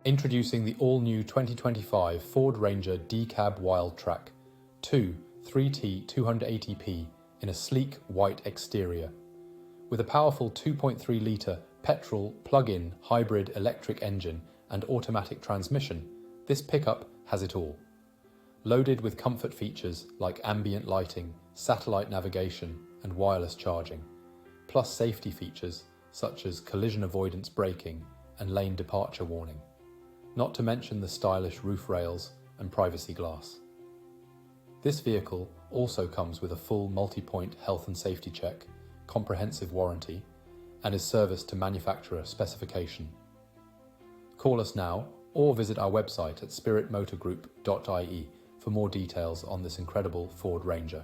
Introducing the all-new 2025 Ford Ranger Dcab Wildtrak 3T280p in a sleek white exterior. With a powerful 2.3-litre petrol plug-in hybrid electric engine and automatic transmission, this pickup has it all. Loaded with comfort features like ambient lighting, satellite navigation and wireless charging, plus safety features such as collision avoidance braking and lane departure warning, not to mention the stylish roof rails and privacy glass. This vehicle also comes with a full multi-point health and safety check, comprehensive warranty, and is serviced to manufacturer specification. Call us now or visit our website at spiritmotorgroup.ie for more details on this incredible Ford Ranger.